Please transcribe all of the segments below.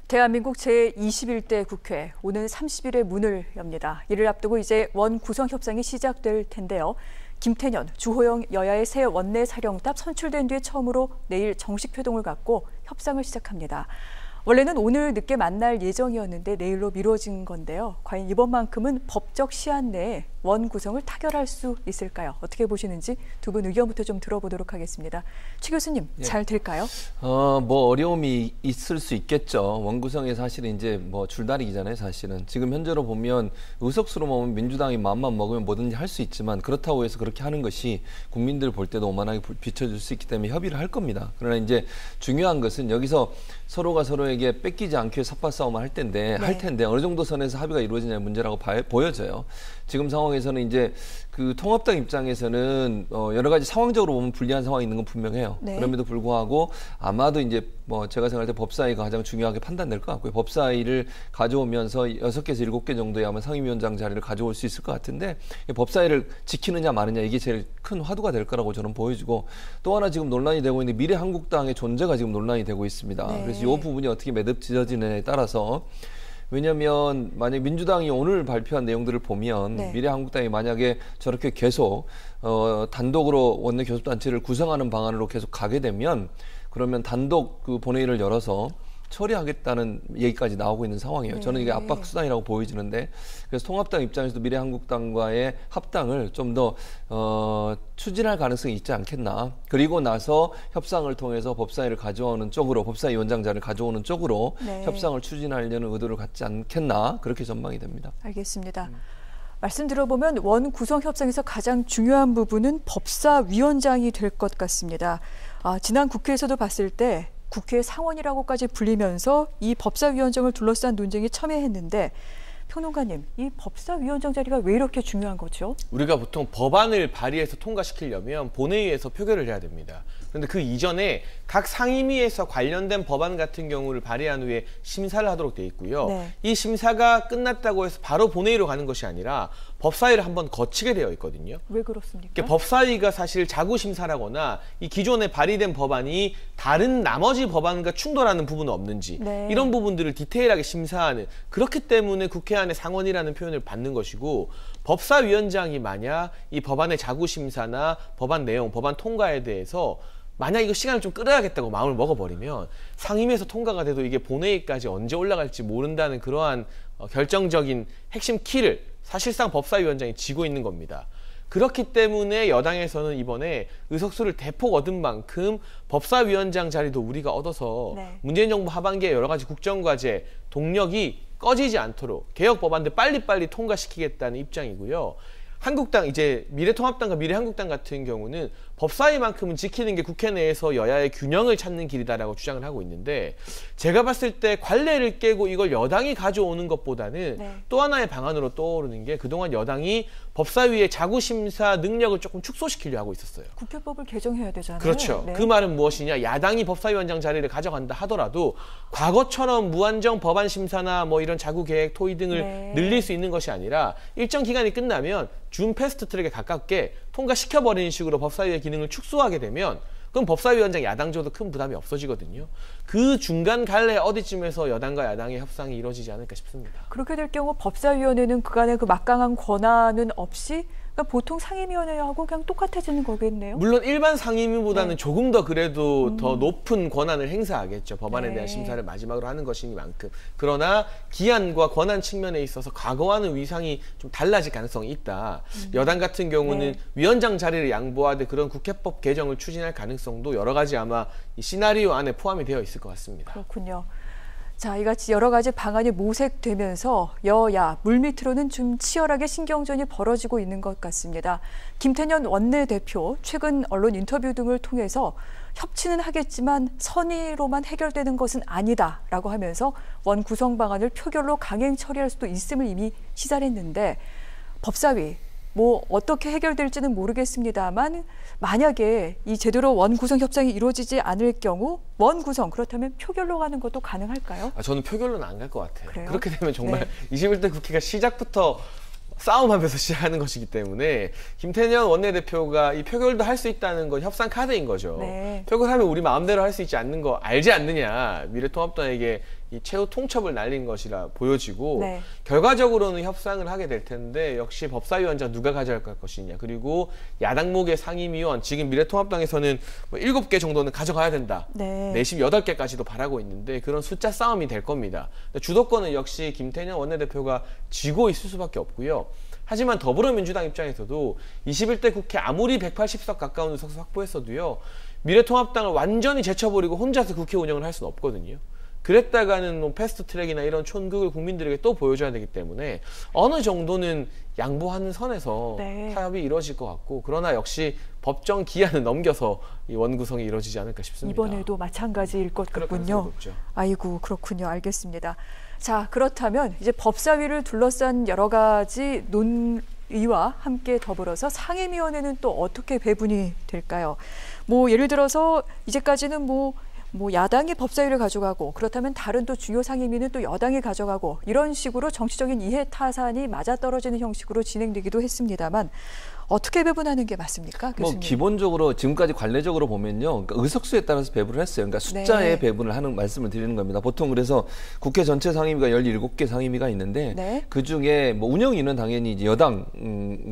대한민국 제21대 국회 오는 30일에 문을 엽니다. 이를 앞두고 이제 원구성 협상이 시작될 텐데요. 김태년, 주호영 여야의 새 원내 사령탑 선출된 뒤에 처음으로 내일 정식 회동을 갖고 협상을 시작합니다. 원래는 오늘 늦게 만날 예정이었는데 내일로 미뤄진 건데요. 과연 이번만큼은 법적 시한 내에 원 구성을 타결할 수 있을까요? 어떻게 보시는지 두 분 의견부터 좀 들어보도록 하겠습니다. 최 교수님, 잘 될까요? 뭐 어려움이 있을 수 있겠죠. 원 구성이 사실은 이제 뭐 줄다리기잖아요, 사실은. 지금 현재로 보면 의석수로 보면 민주당이 마음만 먹으면 뭐든지 할 수 있지만 그렇다고 해서 그렇게 하는 것이 국민들 볼 때도 오만하게 비춰줄 수 있기 때문에 협의를 할 겁니다. 그러나 이제 중요한 것은 여기서 서로가 서로에게 뺏기지 않게 삿바 싸움을 할 텐데 어느 정도 선에서 합의가 이루어지냐의 문제라고 보여져요. 지금 상황에서는 이제 그 통합당 입장에서는 여러 가지 상황적으로 보면 불리한 상황이 있는 건 분명해요. 그럼에도 불구하고 아마도 이제 뭐 제가 생각할 때 법사위가 가장 중요하게 판단될 것 같고요. 법사위를 가져오면서 6개에서 7개 정도의 아마 상임위원장 자리를 가져올 수 있을 것 같은데 법사위를 지키느냐 마느냐 이게 제일 큰 화두가 될 거라고 저는 보여지고 또 하나 지금 논란이 되고 있는 미래한국당의 존재가 지금 논란이 되고 있습니다. 그래서 이 부분이 어떻게 매듭지어지느냐에 따라서 왜냐하면 만약 민주당이 오늘 발표한 내용들을 보면 미래한국당이 만약에 저렇게 계속 단독으로 원내 교섭단체를 구성하는 방안으로 계속 가게 되면 그러면 단독 그 본회의를 열어서 처리하겠다는 얘기까지 나오고 있는 상황이에요. 저는 이게 압박 수단이라고 보여지는데 그래서 통합당 입장에서도 미래한국당과의 합당을 좀 더 추진할 가능성이 있지 않겠나. 그리고 나서 협상을 통해서 법사위를 가져오는 쪽으로 법사위원장 자리를 가져오는 쪽으로 협상을 추진하려는 의도를 갖지 않겠나. 그렇게 전망이 됩니다. 알겠습니다. 말씀 들어보면 원 구성 협상에서 가장 중요한 부분은 법사위원장이 될 것 같습니다. 지난 국회에서도 봤을 때 국회 상원이라고까지 불리면서 이 법사위원장을 둘러싼 논쟁이 첨예했는데 평론가님, 이 법사위원장 자리가 왜 이렇게 중요한 거죠? 우리가 보통 법안을 발의해서 통과시키려면 본회의에서 표결을 해야 됩니다. 그런데 그 이전에 각 상임위에서 관련된 법안 같은 경우를 발의한 후에 심사를 하도록 돼 있고요. 이 심사가 끝났다고 해서 바로 본회의로 가는 것이 아니라 법사위를 한번 거치게 되어 있거든요. 왜 그렇습니까? 그러니까 법사위가 사실 자구심사라거나 이 기존에 발의된 법안이 다른 나머지 법안과 충돌하는 부분은 없는지 이런 부분들을 디테일하게 심사하는, 그렇기 때문에 국회 안에 상원이라는 표현을 받는 것이고, 법사위원장이 만약 이 법안의 자구심사나 법안 내용, 법안 통과에 대해서 만약 이거 시간을 좀 끌어야겠다고 마음을 먹어버리면 상임위에서 통과가 돼도 이게 본회의까지 언제 올라갈지 모른다는 그러한 결정적인 핵심 키를 사실상 법사위원장이 쥐고 있는 겁니다. 그렇기 때문에 여당에서는 이번에 의석수를 대폭 얻은 만큼 법사위원장 자리도 우리가 얻어서 문재인 정부 하반기에 여러 가지 국정과제 동력이 꺼지지 않도록 개혁 법안들 빨리빨리 통과시키겠다는 입장이고요. 한국당, 이제 미래통합당과 미래한국당 같은 경우는 법사위만큼은 지키는 게 국회 내에서 여야의 균형을 찾는 길이다라고 주장을 하고 있는데, 제가 봤을 때 관례를 깨고 이걸 여당이 가져오는 것보다는 또 하나의 방안으로 떠오르는 게 그동안 여당이 법사위의 자구심사 능력을 조금 축소시키려 하고 있었어요. 국회법을 개정해야 되잖아요. 그렇죠. 그 말은 무엇이냐, 야당이 법사위원장 자리를 가져간다 하더라도 과거처럼 무한정 법안 심사나 뭐 이런 자구계획, 토의 등을 늘릴 수 있는 것이 아니라 일정 기간이 끝나면 준 패스트트랙에 가깝게 통과시켜버리는 식으로 법사위의 기능을 축소하게 되면 그럼 법사위원장 야당 줘도 큰 부담이 없어지거든요. 그 중간 갈래 어디쯤에서 여당과 야당의 협상이 이루어지지 않을까 싶습니다. 그렇게 될 경우 법사위원회는 그간의 그 막강한 권한은 없이 보통 상임위원회하고 그냥 똑같아지는 거겠네요. 물론 일반 상임위보다는 조금 더 그래도 더 높은 권한을 행사하겠죠. 법안에 대한 심사를 마지막으로 하는 것이니만큼. 그러나 기한과 권한 측면에 있어서 과거와는 위상이 좀 달라질 가능성이 있다. 여당 같은 경우는 위원장 자리를 양보하되 그런 국회법 개정을 추진할 가능성도 여러 가지 아마 이 시나리오 안에 포함이 되어 있을 것 같습니다. 그렇군요. 자, 이같이 여러 가지 방안이 모색되면서 여야 물밑으로는 좀 치열하게 신경전이 벌어지고 있는 것 같습니다. 김태년 원내대표 최근 언론 인터뷰 등을 통해서 협치는 하겠지만 선의로만 해결되는 것은 아니다라고 하면서 원 구성 방안을 표결로 강행 처리할 수도 있음을 이미 시사했는데 법사위 뭐 어떻게 해결될지는 모르겠습니다만 만약에 이 제대로 원 구성 협상이 이루어지지 않을 경우 원 구성 그렇다면 표결로 가는 것도 가능할까요? 저는 표결로는 안 갈 것 같아요. 그래요? 그렇게 되면 정말 21대 국회가 시작부터 싸움하면서 시작하는 것이기 때문에 김태년 원내대표가 이 표결도 할 수 있다는 건 협상 카드인 거죠. 표결하면 우리 마음대로 할 수 있지 않는 거 알지 않느냐. 미래통합당에게 이 최후 통첩을 날린 것이라 보여지고 네. 결과적으로는 협상을 하게 될 텐데 역시 법사위원장 누가 가져갈 것이냐 그리고 야당목의 상임위원 지금 미래통합당에서는 뭐 7개 정도는 가져가야 된다. 네. 내심 8개까지도 바라고 있는데 그런 숫자 싸움이 될 겁니다. 주도권은 역시 김태년 원내대표가 쥐고 있을 수밖에 없고요. 하지만 더불어민주당 입장에서도 21대 국회 아무리 180석 가까운 의석수 확보했어도요. 미래통합당을 완전히 제쳐버리고 혼자서 국회 운영을 할 수는 없거든요. 그랬다가는 뭐 패스트트랙이나 이런 촌극을 국민들에게 또 보여줘야 되기 때문에 어느 정도는 양보하는 선에서 네. 타협이 이루어질 것 같고 그러나 역시 법정 기한을 넘겨서 이 원구성이 이루어지지 않을까 싶습니다. 이번에도 마찬가지일 것 같군요. 아이고 그렇군요. 알겠습니다. 자 그렇다면 이제 법사위를 둘러싼 여러 가지 논의와 함께 더불어서 상임위원회는 또 어떻게 배분이 될까요? 뭐 예를 들어서 이제까지는 뭐 야당이 법사위를 가져가고 그렇다면 다른 또 주요 상임위는 또 여당이 가져가고 이런 식으로 정치적인 이해 타산이 맞아떨어지는 형식으로 진행되기도 했습니다만 어떻게 배분하는 게 맞습니까, 교수님? 뭐 기본적으로 지금까지 관례적으로 보면요, 그러니까 의석수에 따라서 배분을 했어요. 그러니까 숫자에 네. 배분을 하는 말씀을 드리는 겁니다. 보통 그래서 국회 전체 상임위가 17개 상임위가 있는데 네. 그 중에 뭐 운영위는 당연히 이제 여당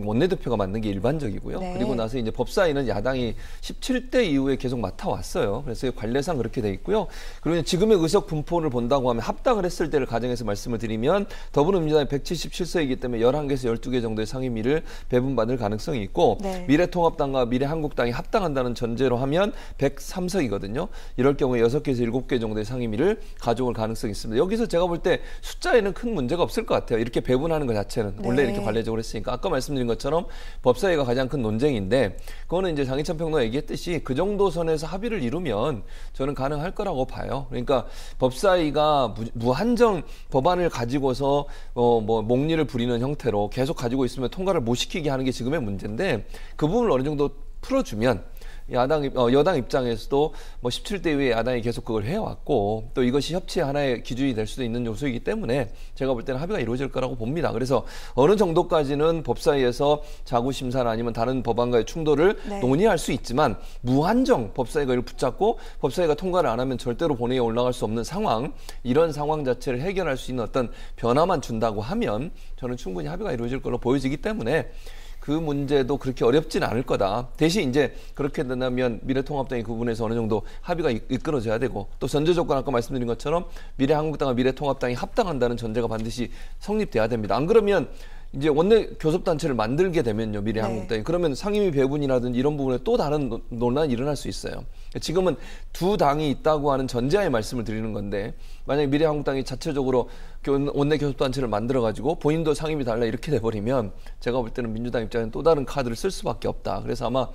원내대표가 맡는 게 일반적이고요. 네. 그리고 나서 이제 법사위는 야당이 17대 이후에 계속 맡아왔어요. 그래서 관례상 그렇게 돼 있고요. 그리고 지금의 의석 분포를 본다고 하면 합당을 했을 때를 가정해서 말씀을 드리면 더불어민주당이 177석이기 때문에 11개에서 12개 정도의 상임위를 배분받을 가능성이 있고 네. 미래통합당과 미래한국당이 합당한다는 전제로 하면 103석이거든요. 이럴 경우에 6개에서 7개 정도의 상임위를 가져올 가능성이 있습니다. 여기서 제가 볼 때 숫자에는 큰 문제가 없을 것 같아요. 이렇게 배분하는 것 자체는 원래 네. 이렇게 관례적으로 했으니까 아까 말씀드린 것처럼 법사위가 가장 큰 논쟁인데 그거는 이제 장희찬 평론가 얘기했듯이 그 정도 선에서 합의를 이루면 저는 가능할 거라고 봐요. 그러니까 법사위가 무한정 법안을 가지고서 뭐 목리를 부리는 형태로 계속 가지고 있으면 통과를 못 시키게 하는 게 지금의 문제인데 그 부분을 어느 정도 풀어주면 여당 입장에서도 뭐 17대 이후에 야당이 계속 그걸 해왔고 또 이것이 협치의 하나의 기준이 될 수도 있는 요소이기 때문에 제가 볼 때는 합의가 이루어질 거라고 봅니다. 그래서 어느 정도까지는 법사위에서 자구심사나 아니면 다른 법안과의 충돌을 네. 논의할 수 있지만 무한정 법사위가 이를 붙잡고 법사위가 통과를 안 하면 절대로 본회의에 올라갈 수 없는 상황, 이런 상황 자체를 해결할 수 있는 어떤 변화만 준다고 하면 저는 충분히 합의가 이루어질 걸로 보여지기 때문에 그 문제도 그렇게 어렵지는 않을 거다. 대신 이제 그렇게 된다면 미래통합당이 그 부분에서 어느 정도 합의가 이끌어져야 되고 또 전제 조건 아까 말씀드린 것처럼 미래한국당과 미래통합당이 합당한다는 전제가 반드시 성립돼야 됩니다. 안 그러면 이제 원내 교섭단체를 만들게 되면요, 미래한국당이. 네. 그러면 상임위 배분이라든지 이런 부분에 또 다른 논란이 일어날 수 있어요. 지금은 두 당이 있다고 하는 전제하에 말씀을 드리는 건데 만약에 미래한국당이 자체적으로 원내 교섭단체를 만들어가지고 본인도 상임위 달라 이렇게 돼버리면 제가 볼 때는 민주당 입장에는 또 다른 카드를 쓸 수밖에 없다. 그래서 아마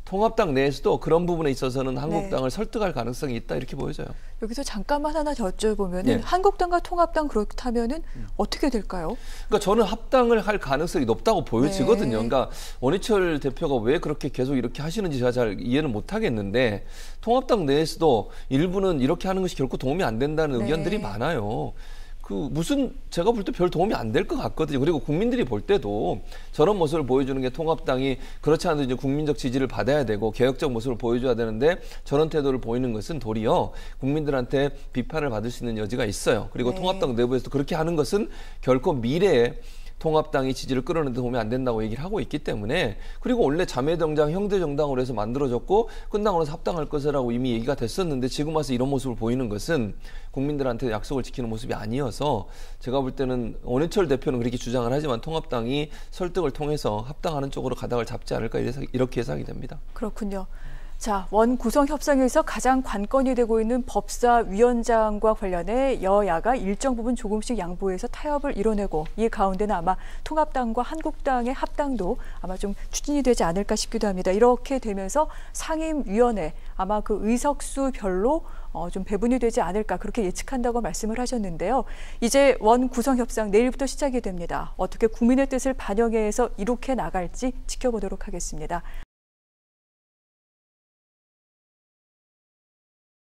통합당 내에서도 그런 부분에 있어서는 한국당을 설득할 가능성이 있다 이렇게 보여져요. 여기서 잠깐만 하나 더 여쭤보면은 네. 한국당과 통합당 그렇다면은 어떻게 될까요? 그러니까 저는 합당을 할 가능성이 높다고 보여지거든요. 네. 그러니까 원희철 대표가 왜 그렇게 계속 이렇게 하시는지 제가 잘 이해는 못 하겠는데 통합당 내에서도 일부는 이렇게 하는 것이 결코 도움이 안 된다는 의견들이 네. 많아요. 제가 볼 때 별 도움이 안 될 것 같거든요. 그리고 국민들이 볼 때도 저런 모습을 보여주는 게 통합당이 그렇지 않아도 이제 국민적 지지를 받아야 되고 개혁적 모습을 보여줘야 되는데 저런 태도를 보이는 것은 도리어 국민들한테 비판을 받을 수 있는 여지가 있어요. 그리고 네. 통합당 내부에서도 그렇게 하는 것은 결코 미래에 통합당이 지지를 끌어내는 데 도움이 안 된다고 얘기를 하고 있기 때문에 그리고 원래 자매정당, 형제정당으로 해서 만들어졌고 끝나고 나서 합당할 것이라고 이미 얘기가 됐었는데 지금 와서 이런 모습을 보이는 것은 국민들한테 약속을 지키는 모습이 아니어서 제가 볼 때는 원희철 대표는 그렇게 주장을 하지만 통합당이 설득을 통해서 합당하는 쪽으로 가닥을 잡지 않을까 이렇게 예상이 됩니다. 그렇군요. 자, 원 구성 협상에서 가장 관건이 되고 있는 법사위원장과 관련해 여야가 일정 부분 조금씩 양보해서 타협을 이뤄내고 이 가운데는 아마 통합당과 한국당의 합당도 아마 좀 추진이 되지 않을까 싶기도 합니다. 이렇게 되면서 상임위원회 아마 그 의석수별로 좀 배분이 되지 않을까 그렇게 예측한다고 말씀을 하셨는데요. 이제 원 구성 협상 내일부터 시작이 됩니다. 어떻게 국민의 뜻을 반영해서 이룩해 나갈지 지켜보도록 하겠습니다.